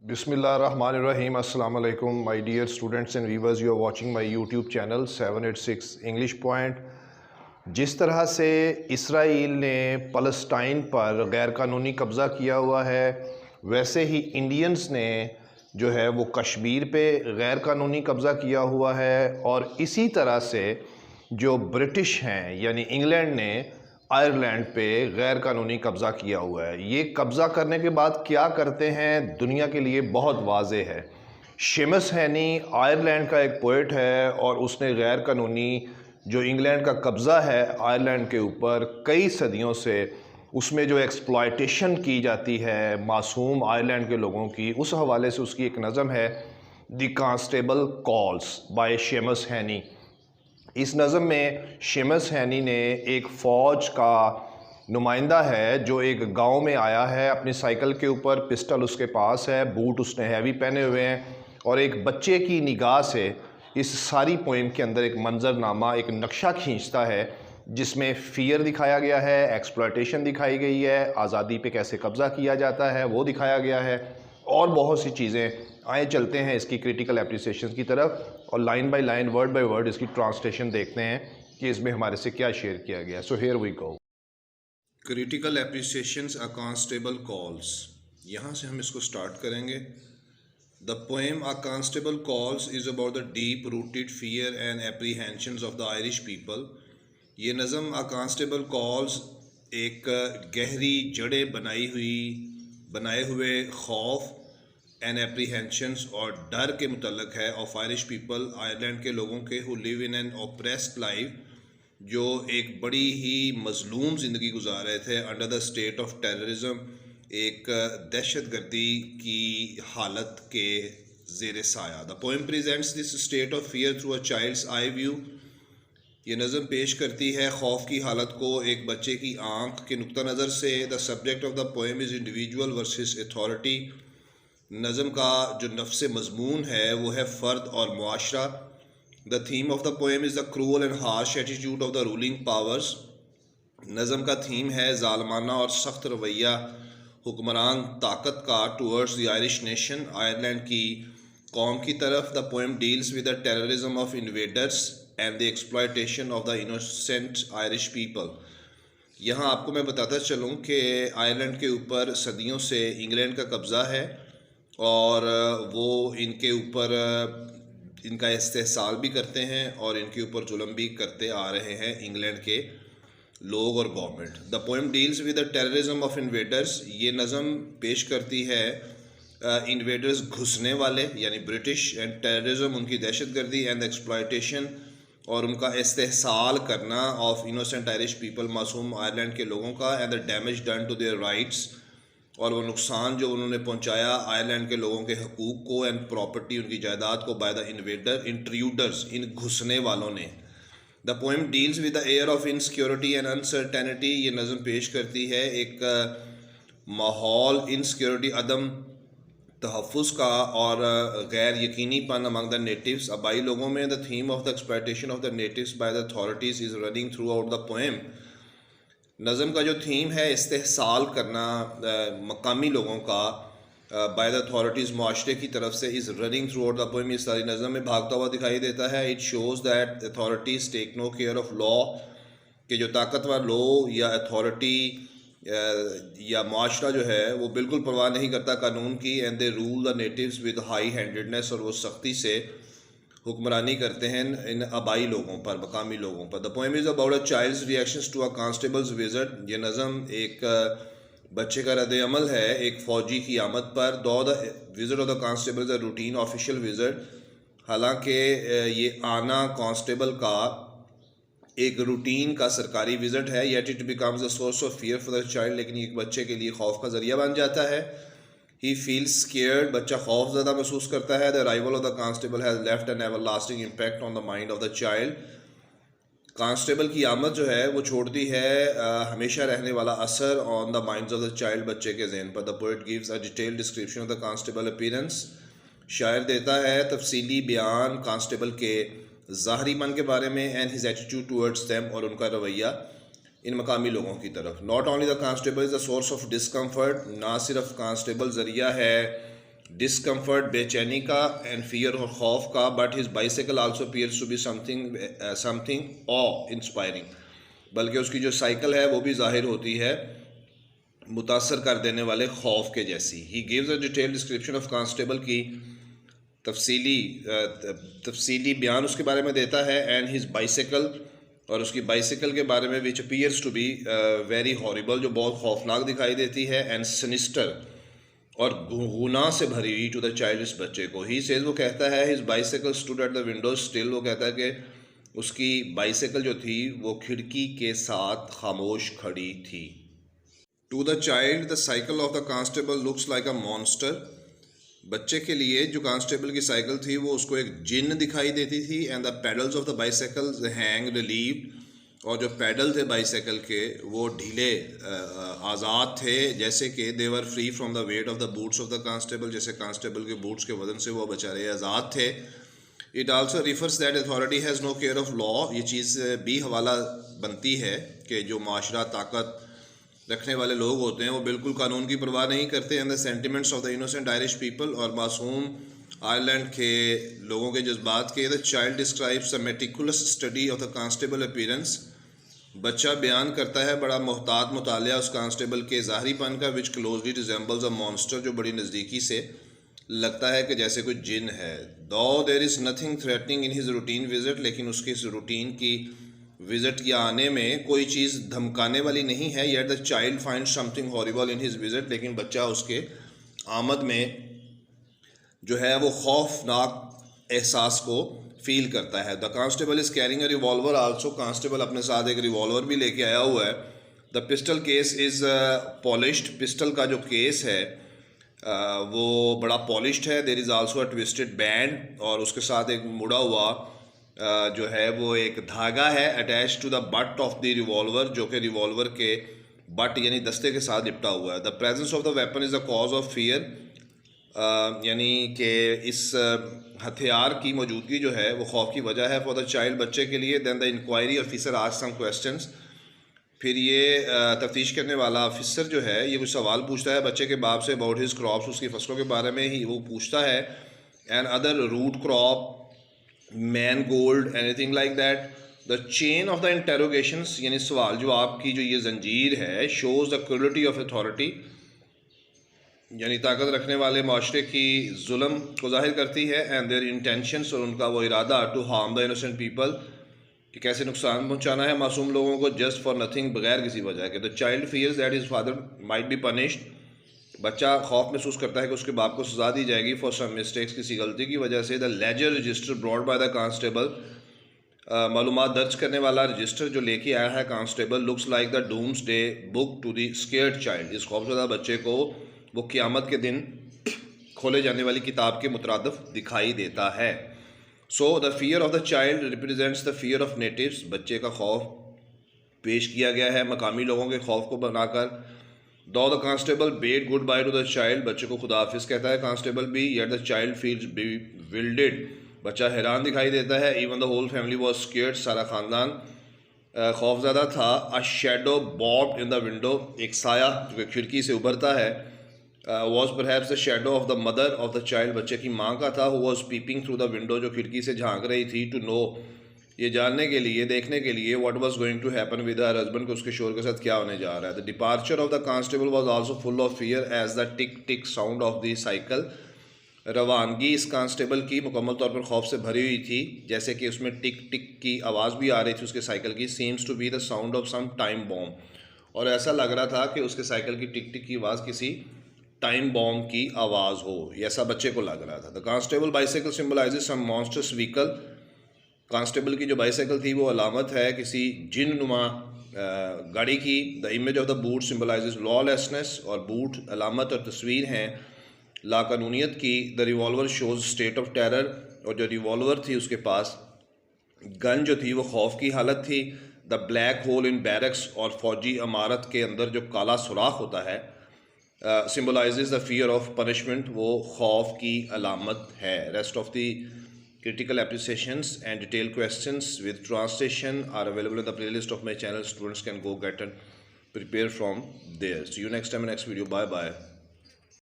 Bismillahirrahmanirrahim. Assalamu alaikum, my dear students and viewers. You are watching my YouTube channel 786 English Point. जिस तरह से Israel ने फ़लस्तीन पर गैर कानूनी कब्ज़ा किया हुआ है, वैसे ही इंडियंस ने जो है वो कश्मीर पे गैर कानूनी कब्ज़ा किया हुआ है। और इसी तरह से जो ब्रिटिश हैं यानी इंग्लैंड ने आयरलैंड पे गैर कानूनी कब्ज़ा किया हुआ है। ये कब्ज़ा करने के बाद क्या करते हैं दुनिया के लिए बहुत वाज़ेह है। शेमस हैनी आयरलैंड का एक पोइट है और उसने गैर कानूनी जो इंग्लैंड का कब्ज़ा है आयरलैंड के ऊपर कई सदियों से उसमें जो एक्सप्लॉयटेशन की जाती है मासूम आयरलैंड के लोगों की, उस हवाले से उसकी एक नज़म है the constable calls by Seamus Heaney. इस नज़म में शेमस हैनी ने एक फ़ौज का नुमाइंदा है जो एक गांव में आया है, अपनी साइकिल के ऊपर पिस्टल उसके पास है, बूट उसने हैवी पहने हुए हैं और एक बच्चे की निगाह से इस सारी पोइम के अंदर एक मंजरनामा, एक नक्शा खींचता है जिसमें फ़ियर दिखाया गया है, एक्सप्लॉयटेशन दिखाई गई है, आज़ादी पे कैसे कब्ज़ा किया जाता है वो दिखाया गया है और बहुत सी चीज़ें। आए चलते हैं इसकी क्रिटिकल एप्रिसिएशन की तरफ और line by line word by word इसकी ट्रांसलेशन देखते हैं कि इसमें हमारे से क्या शेयर किया गया। So here we go. Critical appreciations A Constable Calls, यहाँ से हम इसको स्टार्ट करेंगे। The poem A Constable Calls is about the deep rooted fear and apprehensions of the Irish people. ये नज़म अ कांस्टेबल कॉल्स एक गहरी जड़ें बनाए हुए खौफ एंड एप्रीहेंशंस और डर के मुतल्लक है ऑफ आयरिश पीपल, आयरलैंड के लोगों के, who live in an oppressed life, जो एक बड़ी ही मजलूम ज़िंदगी गुजार रहे थे under the state of terrorism, एक दहशत गर्दी की हालत के ज़ेर साया। The poem presents this state of fear through a child's eye view. ये नज़म पेश करती है खौफ की हालत को एक बच्चे की आँख के नुक्ता नज़र से। The subject of the poem is individual versus authority. नज़म का जो नफ्स मज़मून है वो है फ़र्द और मुआशरा। The theme of the poem is the cruel and harsh attitude of the ruling powers. नज़म का थीम है ज़ालमाना और सख्त रवैया हुक्मरान ताकत का towards the Irish nation, Ireland की कौम की तरफ। The poem deals with the terrorism of invaders and the exploitation of the innocent Irish people. यहाँ आपको मैं बताता चलूँ कि आयरलैंड के ऊपर सदियों से इंग्लैंड का कब्ज़ा है और वो इनके ऊपर इनका इस्तेहसाल भी करते हैं और इनके ऊपर जुल्म भी करते आ रहे हैं इंग्लैंड के लोग और government. The poem deals with the terrorism of invaders. ये नज़म पेश करती है इन्वेडर्स घुसने वाले यानी ब्रिटिश, एंड टेररिज्म उनकी दहशत गर्दी, एंड एक्सप्लॉयटेशन और उनका इस्तेहसाल करना ऑफ इनोसेंट आयरिश पीपल, मासूम आयरलैंड के लोगों का, and the damage done to their rights और वो नुकसान जो उन्होंने पहुंचाया आयरलैंड के लोगों के हकूक़ को एंड प्रॉपर्टी, उनकी जायदाद को, बाय द इन्वेडर इंट्रूडर्स, इन घुसने वालों ने। The poem deals with the air of insecurity and uncertainty. ये नज़म पेश करती है एक माहौल इनसिक्योरिटी, अदम तहफ़्फ़ुज़ का और गैर यकीनीपन अमंग द नेटिव्स, आबाई लोगों में। The theme of the exploitation of the natives by the authorities is running throughout the poem. नज़म का जो थीम है इस्तेहसाल करना मकामी लोगों का बाय द अथॉरिटीज़ मुआशरे की तरफ से, is running throughout the poem. इस सारी नज़म में भागता हुआ दिखाई देता है। It shows that authorities take no care of law, कि जो ताकतवर लो या अथॉरिटी या मुआशरा जो है वो बिल्कुल परवाह नहीं करता कानून की, and they rule the natives with high handedness, और वो सख्ती से हुक्मरानी करते हैं इन आबाई लोगों पर, मकामी लोगों पर। The poem is about a child's reactions to a constable's visit. ये नज़म एक बच्चे का रद्द अमल है एक फ़ौजी की आमद पर। दो the visit of the constable is a routine official visit. हालांकि ये आना कांस्टेबल का एक रूटीन का सरकारी विजिट है, yet it becomes a source of fear for the child, लेकिन एक बच्चे के लिए खौफ का ज़रिया बन जाता है। ही फील्स स्केयर्ड, बच्चा खौफ ज़्यादा महसूस करता है। The arrival of the constable has left N ever lasting impact on the mind of the child. Constable की आमद जो है वो छोड़ती है हमेशा रहने वाला असर on the minds of the child, बच्चे के जहन पर। The poet gives a detailed description of the constable appearance. शायर देता है तफसीली बयान कांस्टेबल के ज़ाहरीपन के बारे में, and his attitude towards them, और उनका रवैया इन मकामी लोगों की तरफ। Not only the constable is a source of discomfort, ना सिर्फ कांस्टेबल ज़रिया है डिसकम्फर्ट बेचैनी का एंड फियर और खौफ का, but his bicycle also appears to be something awe inspiring, बल्कि उसकी जो साइकिल है वो भी जाहिर होती है मुतासर कर देने वाले खौफ के जैसी। He gives a detail description of constable की तफसीली बयान उसके बारे में देता है, एंड हिज बाइसाइकिल और उसकी बाइसाइकिल के बारे में, which appears to be very horrible, जो बहुत खौफनाक दिखाई देती है, एंड सिनिस्टर और गुनाह से भरी हुई टू द चाइल्ड, इस बच्चे को। ही सेज, वो कहता है, his bicycle stood at the window still, वो कहता है कि उसकी बाइसाइकिल जो थी वो खिड़की के साथ खामोश खड़ी थी। To the child the cycle of the constable looks like a monster, बच्चे के लिए जो कांस्टेबल की साइकिल थी वो उसको एक जिन दिखाई देती थी। And the pedals of the bicycle hang relieved, और जो पैडल थे बाइसाइकिल के वो ढीले आज़ाद थे, जैसे कि they were free from the weight of the boots of the constable, जैसे कांस्टेबल के बूट्स के वजन से वो बेचारे आज़ाद थे। It also refers that authority has no care of law, ये चीज़ भी हवाला बनती है कि जो माशरा ताकत रखने वाले लोग होते हैं वो बिल्कुल कानून की परवाह नहीं करते। And the sentiments of the innocent Irish people, और मासूम आयरलैंड के लोगों के जज्बात के। The child describes a meticulous study of the constable appearance, बच्चा बयान करता है बड़ा मोहतात मुतालिया उस कांस्टेबल के ज़ाहरीपन का, विच क्लोजली रिजेंबल्स अ मॉन्स्टर, जो बड़ी नज़दीकी से लगता है कि जैसे कोई जिन है। Though there is nothing threatening in his routine visit, लेकिन उसके इस रूटीन की विजिट या आने में कोई चीज़ धमकाने वाली नहीं है। Yet the child find something horrible in his visit, लेकिन बच्चा उसके आमद में जो है वो खौफनाक एहसास को फील करता है। The constable is carrying a revolver also, constable अपने साथ एक रिवॉल्वर भी लेके आया हुआ है। The pistol case is polished, pistol का जो केस है वो बड़ा पॉलिश्ड है। There is also a twisted band, और उसके साथ एक मुड़ा हुआ जो है वो एक धागा है attach to the butt of the revolver, जो कि रिवॉल्वर के बट यानी दस्ते के साथ लिपटा हुआ है। The presence of the weapon is the cause of fear, यानी कि इस हथियार की मौजूदगी जो है वो खौफ की वजह है फॉर द चाइल्ड, बच्चे के लिए। Then the inquiry officer asked some questions, फिर ये तफ्तीश करने वाला ऑफिसर जो है ये कुछ सवाल पूछता है बच्चे के बाप से, अबाउट हिज क्रॉप्स, उसकी फसलों के बारे में ही वो पूछता है। And other root crop, mangold, anything like that. The chain of the interrogations, यानी सवाल जवाब की जो ये जंजीर है, shows the cruelty of authority, यानी ताकत रखने वाले माशरे की जुल्म को जाहिर करती है। एंड देयर इंटेंशंस, और उनका वो इरादा, to harm the innocent people, कि कैसे नुकसान पहुंचाना है मासूम लोगों को, जस्ट फॉर नथिंग, बगैर किसी वजह के। The child fears that his father might be punished, बच्चा खौफ महसूस करता है कि उसके बाप को सजा दी जाएगी फॉर सम मिस्टेक्स, किसी गलती की वजह से। The ledger register brought by the constable, मालूमात दर्ज करने वाला रजिस्टर जो लेके आया है constable, looks like the doomsday book to the scared child, इस खौफजदा बच्चे को वो क़यामत के दिन खोले जाने वाली किताब के मुतरादिफ दिखाई देता है। So the fear of the child represents the fear of natives, बच्चे का खौफ पेश किया गया है मकामी लोगों के खौफ को बनाकर। Though the constable bade goodbye to the child, बच्चे को खुदा हाफिज कहता है कांस्टेबल भी। Yet the child feels bewildered, बच्चा हैरान दिखाई देता है। Even the whole family was scared, सारा ख़ानदान खौफज़दा था। A shadow bobbed in the window, एक साया जो खिड़की से उभरता है, was perhaps the shadow of the mother of the child, बच्चे की माँ का था। Who was peeping through the window, जो खिड़की से झांक रही थी। टू नो, ये जानने के लिए, देखने के लिए, what was going to happen with her husband, को उसके शोहर के साथ क्या होने जा रहा है। The departure of the constable was also full of fear as the tick tick sound of the cycle, रवानगी इस कांस्टेबल की मुकम्मल तौर पर खौफ से भरी हुई थी, जैसे कि उसमें टिक टिक की आवाज़ भी आ रही थी उसके साइकिल की। Seems to be the sound of some time bomb, और ऐसा लग रहा था कि उसके साइकिल की टिक टिक की आवाज़ किसी टाइम बॉम्ब की आवाज़ हो, ऐसा बच्चे को लग रहा था। The constable bicycle symbolises some monster's vehicle, constable की जो बाइसाइकिल थी वो अलामत है किसी जिन नुमा गाड़ी की। The image of the boot symbolises lawlessness, और बूट अलामत और तस्वीर हैं लाकानूनियत की। The revolver shows state of terror, और जो रिवॉल्वर थी उसके पास गन जो थी वो खौफ की हालत थी। The black hole in barracks, और फौजी इमारत के अंदर जो काला सुराख होता है, symbolises the fear of punishment, वो खौफ की अलामत है। Rest of the critical appreciations and detailed questions with translation are available in the playlist of my channel. Students can go get and prepare from there. See you next time in next video. Bye bye.